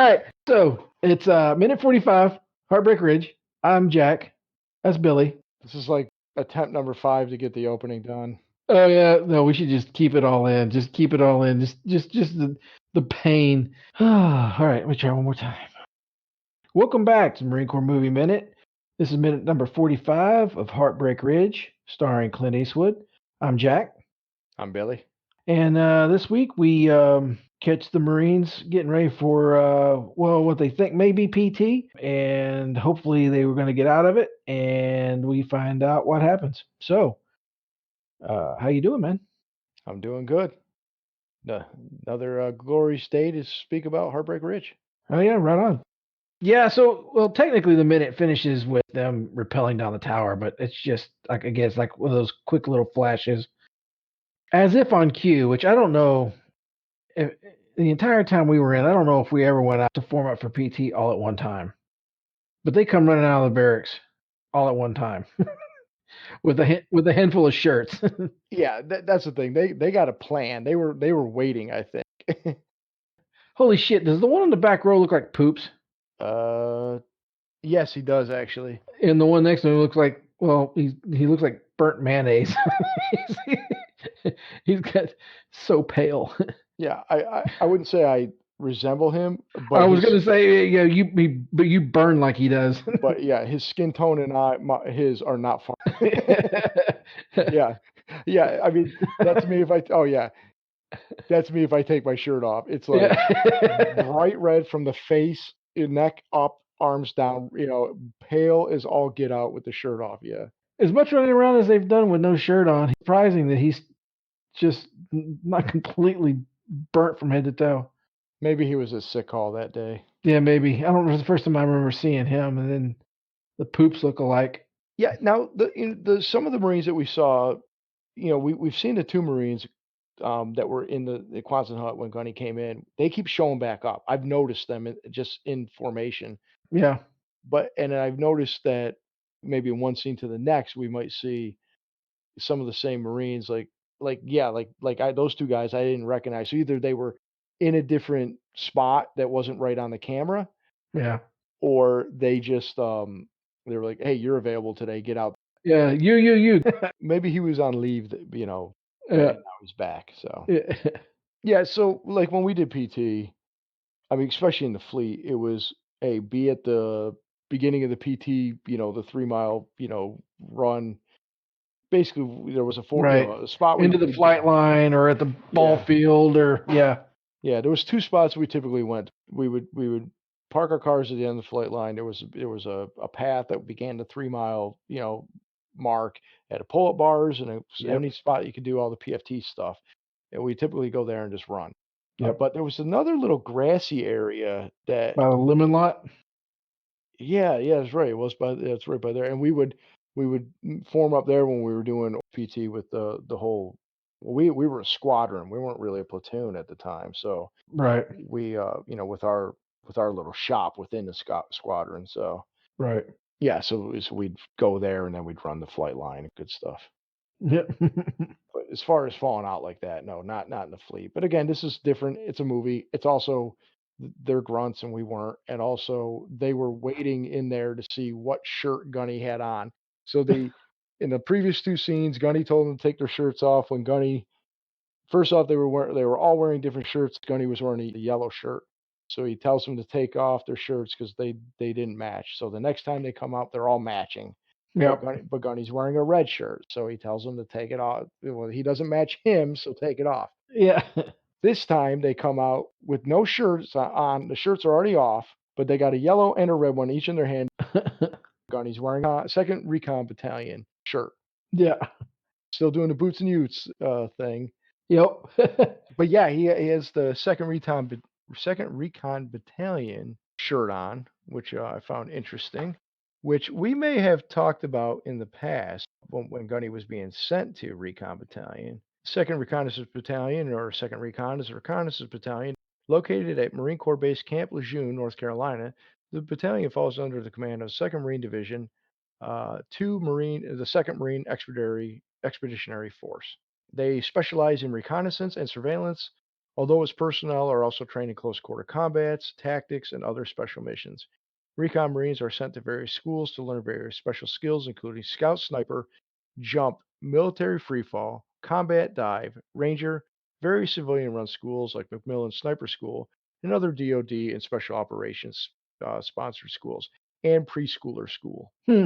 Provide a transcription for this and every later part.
right. So it's minute 45, Heartbreak Ridge. I'm Jack. That's Billy. This is like attempt number 5 to get the opening done. Oh yeah, no, we should just keep it all in. Just keep it all in. Just the pain. All right, let me try one more time. Welcome back to Marine Corps Movie Minute. This is minute number 45 of Heartbreak Ridge, starring Clint Eastwood. I'm Jack. I'm Billy. And this week we catch the Marines getting ready for, what they think may be PT, and hopefully they were going to get out of it, and we find out what happens. So, how you doing, man? I'm doing good. Another glorious day to speak about Heartbreak Ridge. Oh yeah, right on. Yeah, so well, technically the minute finishes with them rappelling down the tower, but it's just like again, it's like one of those quick little flashes, as if on cue. Which I don't know. If, the entire time we were in, I don't know if we ever went out to form up for PT all at one time. But they come running out of the barracks all at one time with a handful of shirts. Yeah, that's the thing. They got a plan. They were waiting, I think. Holy shit! Does the one in the back row look like Poops? Yes, he does actually. And the one next to him looks like he looks like burnt mayonnaise. He's got so pale. Yeah, I wouldn't say I resemble him, but I was gonna say, yeah, but you burn like he does. but yeah, his skin tone and his are not far. Yeah. I mean, that's me if I. Oh yeah, that's me if I take my shirt off. It's like bright red from the face, neck up, arms down. Pale as all get out with the shirt off. Yeah. As much running around as they've done with no shirt on, it's surprising that he's just not completely burnt from head to toe. Maybe he was a sick call that day. Yeah, maybe. I don't know. It's the first time I remember seeing him, and then the Poops look alike. Yeah. Now the some of the Marines that we saw, we've seen the 2 Marines that were in the Quonset hut when Gunny came in. They keep showing back up. I've noticed them just in formation. Yeah. And I've noticed that maybe in one scene to the next, we might see some of the same Marines, those 2 guys I didn't recognize. So either they were in a different spot that wasn't right on the camera, Yeah. or they just they were like, "Hey, you're available today. Get out." Yeah. You. Maybe he was on leave, Yeah. and now he's back. So Yeah. yeah. So like when we did PT, I mean, especially in the fleet, it was be at the beginning of the PT, the 3 mile, run. Basically, there was Right. a spot Into the flight line or at the ball field or yeah. Yeah, there was 2 spots we typically went. We would park our cars at the end of the flight line. There was a path that began the 3 mile, mark at a pull-up bars, and it was Yep. any spot you could do all the PFT stuff. And we typically go there and just run. Yep. But there was another little grassy area that By the lemon lot. yeah, that's right. It's right by there. And we would form up there when we were doing PT with the whole. We were a squadron. We weren't really a platoon at the time, so Right. we with our little shop within the squadron. So Right. yeah, so we'd go there and then we'd run the flight line and good stuff. Yep. But as far as falling out like that, no, not in the fleet. But again, this is different. It's a movie. It's also they're grunts and we weren't, and also they were waiting in there to see what shirt Gunny had on. So in the previous 2 scenes, Gunny told them to take their shirts off. When Gunny first off, they were all wearing different shirts. Gunny was wearing a yellow shirt. So he tells them to take off their shirts because they didn't match. So the next time they come out, they're all matching. Yep. But Gunny's wearing a red shirt, so he tells them to take it off. Well, he doesn't match him, so take it off. Yeah. This time they come out with no shirts on. The shirts are already off, but they got a yellow and a red one each in their hand. Gunny's wearing a 2nd Recon Battalion shirt. Yeah. Still doing the boots and utes thing. Yep. But yeah, he has the 2nd Recon Battalion shirt on, which I found interesting, which we may have talked about in the past when Gunny was being sent to Recon Battalion. 2nd Reconnaissance Battalion, or 2nd Recon, is a reconnaissance battalion located at Marine Corps Base Camp Lejeune, North Carolina. The battalion falls under the command of 2nd Marine Division, the 2nd Marine Expeditionary Force. They specialize in reconnaissance and surveillance although its personnel are also trained in close quarter combats, tactics, and other special missions. Recon Marines are sent to various schools to learn various special skills, including Scout Sniper, Jump, Military Freefall, Combat Dive, Ranger, various civilian run schools like McMillan Sniper School, and other DoD and Special Operations sponsored schools, and Preschooler School. Hmm.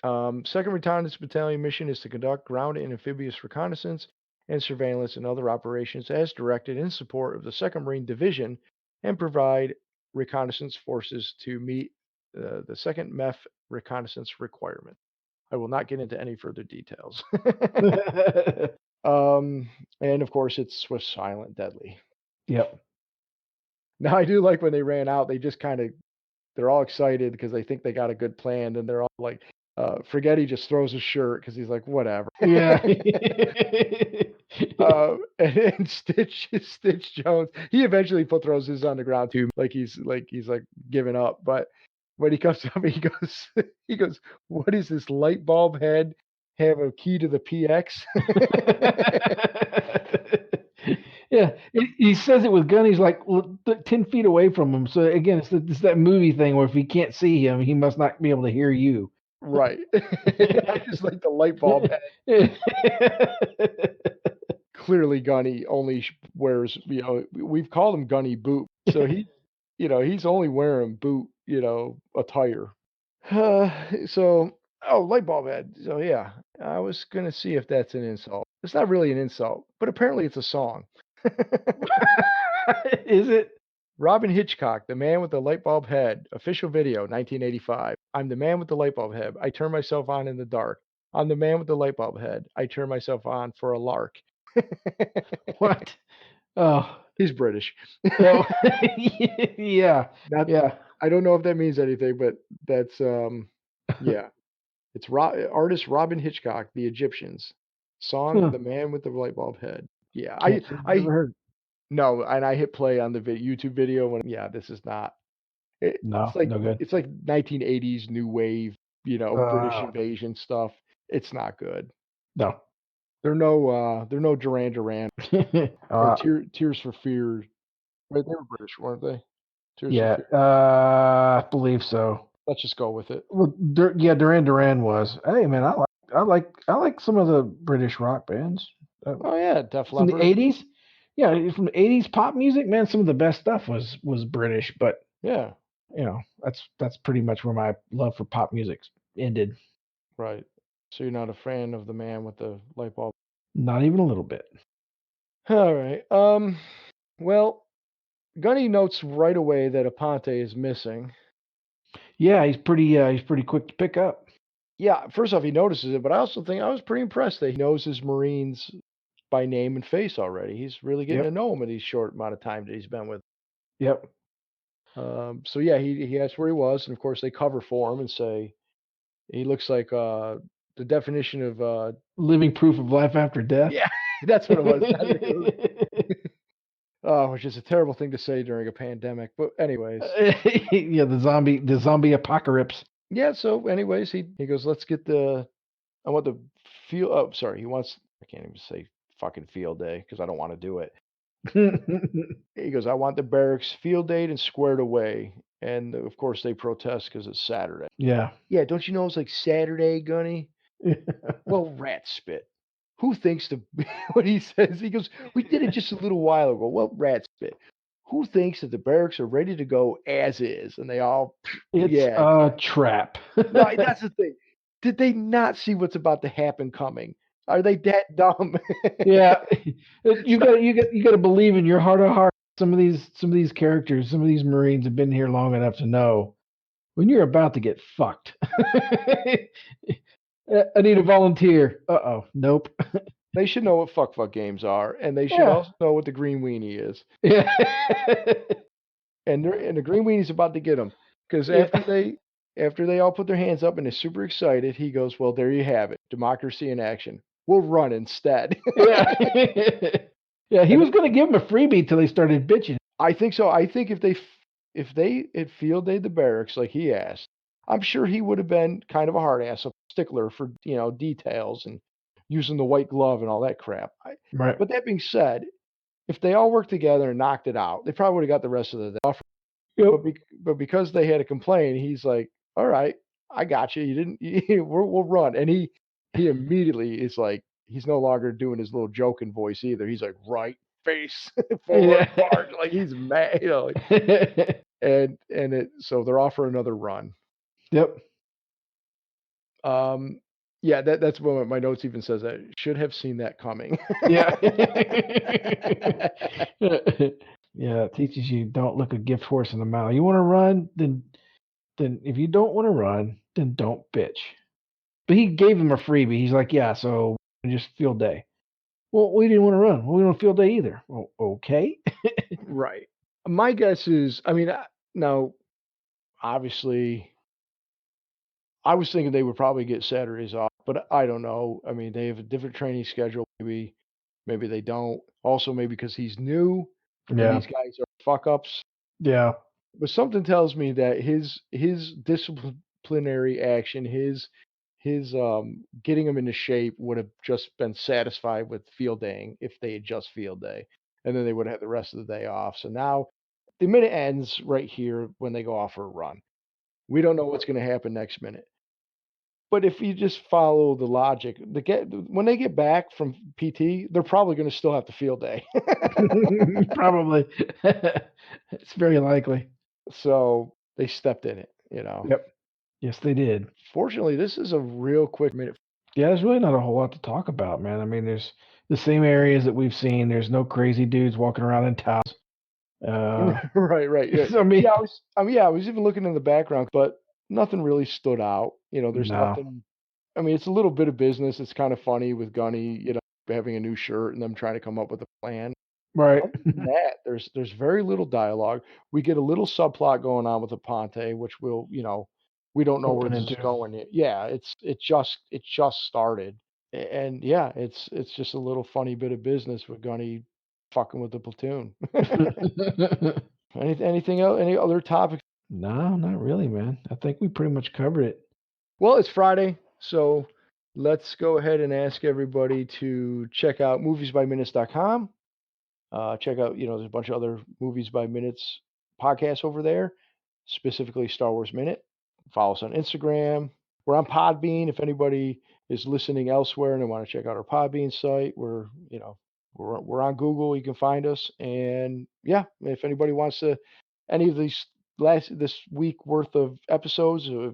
2nd Reconnaissance Battalion mission is to conduct ground and amphibious reconnaissance and surveillance and other operations as directed in support of the 2nd Marine Division and provide reconnaissance forces to meet the 2nd MEF reconnaissance requirement. I will not get into any further details. And of course, it's swift, silent, deadly. Yep. Now, I do like when they ran out, they just kind of they're all excited because they think they got a good plan, and they're all like, Forgetti just throws his shirt because he's like, whatever. Yeah. And Stitch Jones, he eventually throws his on the ground too, like he's giving up. But when he comes up, he goes, "What is this light bulb head? Have a key to the PX?" Yeah, he says it with Gunny. He's like 10 feet away from him. So again, it's that movie thing where if he can't see him, he must not be able to hear you. Right. I just like the light bulb head. Clearly, Gunny only wears, we've called him Gunny Boot. So he's only wearing boot, attire. Light bulb head. So yeah, I was gonna see if that's an insult. It's not really an insult, but apparently it's a song. Is it? Robin Hitchcock, The Man with the Light Bulb Head, official video, 1985. I'm the man with the light bulb head. I turn myself on in the dark. I'm the man with the light bulb head. I turn myself on for a lark. What? Oh, He's British. oh. Yeah. Yeah. I don't know if that means anything, but that's yeah. It's artist Robin Hitchcock, The Egyptians. Song Huh. The Man with the Light Bulb Head. Yeah, Can't say I've ever heard. no, and I hit play on the YouTube video when this is not No, no good. it's like 1980s new wave, British Uh, invasion stuff. It's not good. no. They're no Duran Duran or Tears for Fears. Wait, they were British, weren't they? Tears for Yeah, Fears. I believe so. Let's just go with it. Well, Duran Duran was. Hey, man, I like some of the British rock bands. Oh yeah, Def From the Leppard. '80s. Yeah, from the '80s pop music, man. Some of the best stuff was British, but Yeah, that's pretty much where my love for pop music ended. right. So you're not a fan of the man with the light bulb. Not even a little bit. All right. Well, Gunny notes right away that Aponte is missing. Yeah, he's pretty quick to pick up. Yeah, first off, he notices it, but I also think I was pretty impressed that he knows his Marines by name and face already. He's really getting to Yep. know them in these short amount of time that he's been with. Yep. So yeah, he asked where he was, and of course they cover for him and say he looks like the definition of Living proof of life after death. yeah, that's what it was. Oh, which is a terrible thing to say during a pandemic. But anyways, Yeah, the zombie apocalypse. yeah. So anyways, he goes, let's get I want the field. Oh, sorry, he wants. I can't even say fucking field day because I don't want to do it. He goes, I want the barracks field date and squared away. And of course, they protest because it's Saturday. Yeah. Yeah, don't you know it's like Saturday, Gunny? Well, rat spit. Who thinks the what he says? He goes, we did it just a little while ago. Well, rat spit. Who thinks that the barracks are ready to go as is? And they all, It's yeah. a trap. No, that's the thing. Did they not see what's about to happen coming? Are they that dumb? Yeah, you got to believe in your heart of hearts. Some of these characters, some of these Marines have been here long enough to know when you're about to get fucked. I need a volunteer. Uh-oh. Nope. They should know what fuck games are, and they should Yeah. also know what the green weenie is. Yeah. And the green weenie's about to get them because Yeah. after they all put their hands up and they're super excited, he goes, "Well, there you have it, democracy in action. We'll run instead." Yeah. Yeah, he was going to give them a freebie till they started bitching. I think so. I think if they had field day the barracks like he asked, I'm sure he would have been kind of a hard ass, a stickler for details and using the white glove and all that crap. Right. But that being said, if they all worked together and knocked it out, they probably would have got the rest of the day off. Yep. But because they had to complain, he's like, "All right, I got you. You didn't. We'll run." And he immediately is like, he's no longer doing his little joking voice either. He's like, "Right, face forward, Yeah. march." Like he's mad, and so they're off for another run. Yep. Um, yeah, that's what my notes even says that should have seen that coming. Yeah. Yeah, it teaches you don't look a gift horse in the mouth. You want to run, then if you don't want to run, then don't bitch. But he gave him a freebie. He's like, yeah, so just field day. Well, we didn't want to run. Well, we don't field day either. Well, okay. Right. My guess is, I mean, now obviously, I was thinking they would probably get Saturdays off, but I don't know. I mean, they have a different training schedule. Maybe they don't. Also, maybe because he's new and Yeah. these guys are fuck ups. Yeah. But something tells me that his disciplinary action, his getting him into shape would have just been satisfied with field daying if they had just field day, and then they would have had the rest of the day off. So now the minute ends right here when they go off for a run. We don't know what's going to happen next minute. But if you just follow the logic, when they get back from PT, they're probably going to still have the field day. Probably. It's very likely. So they stepped in it. Yep. Yes, they did. Fortunately, this is a real quick minute. Yeah, there's really not a whole lot to talk about, man. I mean, there's the same areas that we've seen. There's no crazy dudes walking around in towels. Right. Yeah. I mean, I was even looking in the background, but nothing really stood out. There's no. nothing. I mean, it's a little bit of business. It's kind of funny with Gunny, having a new shirt and them trying to come up with a plan. Right. Other than that, there's very little dialogue. We get a little subplot going on with Aponte, which we don't know where Open this is into. going yet. Yeah, it just started, and yeah, it's just a little funny bit of business with Gunny fucking with the platoon. Anything else? Any other topics? No, not really, man. I think we pretty much covered it. Well, it's Friday, so let's go ahead and ask everybody to check out moviesbyminutes.com. Check out, there's a bunch of other Movies by Minutes podcasts over there, specifically Star Wars Minute. Follow us on Instagram. We're on Podbean. If anybody is listening elsewhere and they want to check out our Podbean site, we're on Google. You can find us. And yeah, if anybody wants to, any of these this week worth of episodes, we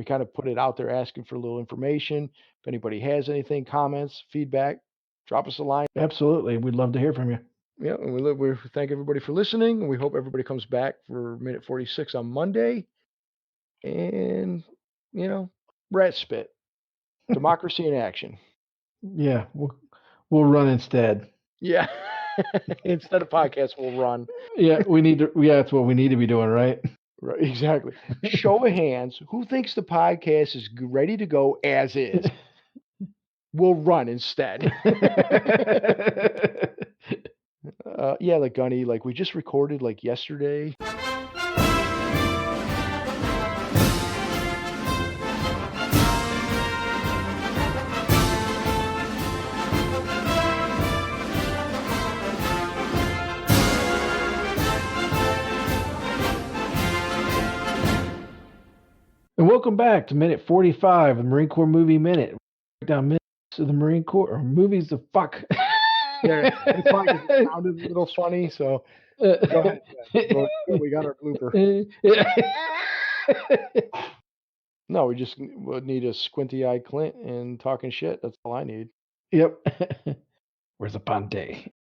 kind of put it out there asking for a little information. If anybody has anything, comments, feedback, drop us a line. Absolutely. We'd love to hear from you. Yeah, and we thank everybody for listening, and we hope everybody comes back for minute 46 on Monday. And rat spit, democracy in action. Yeah, we'll run instead. Yeah, instead of podcast, we'll run. Yeah, we need to. Yeah, that's what we need to be doing, right? Right, exactly. Show of hands, who thinks the podcast is ready to go as is? We'll run instead. Yeah, like Gunny, like we just recorded like yesterday. And welcome back to minute 45 of the Marine Corps Movie Minute. Break down minutes of the Marine Corps or movies of fuck. Yeah, it's fine 'cause it sounded a little funny, so go ahead. We got our blooper. No, we just would need a squinty-eyed Clint and talking shit. That's all I need. Yep. Where's the Ponte?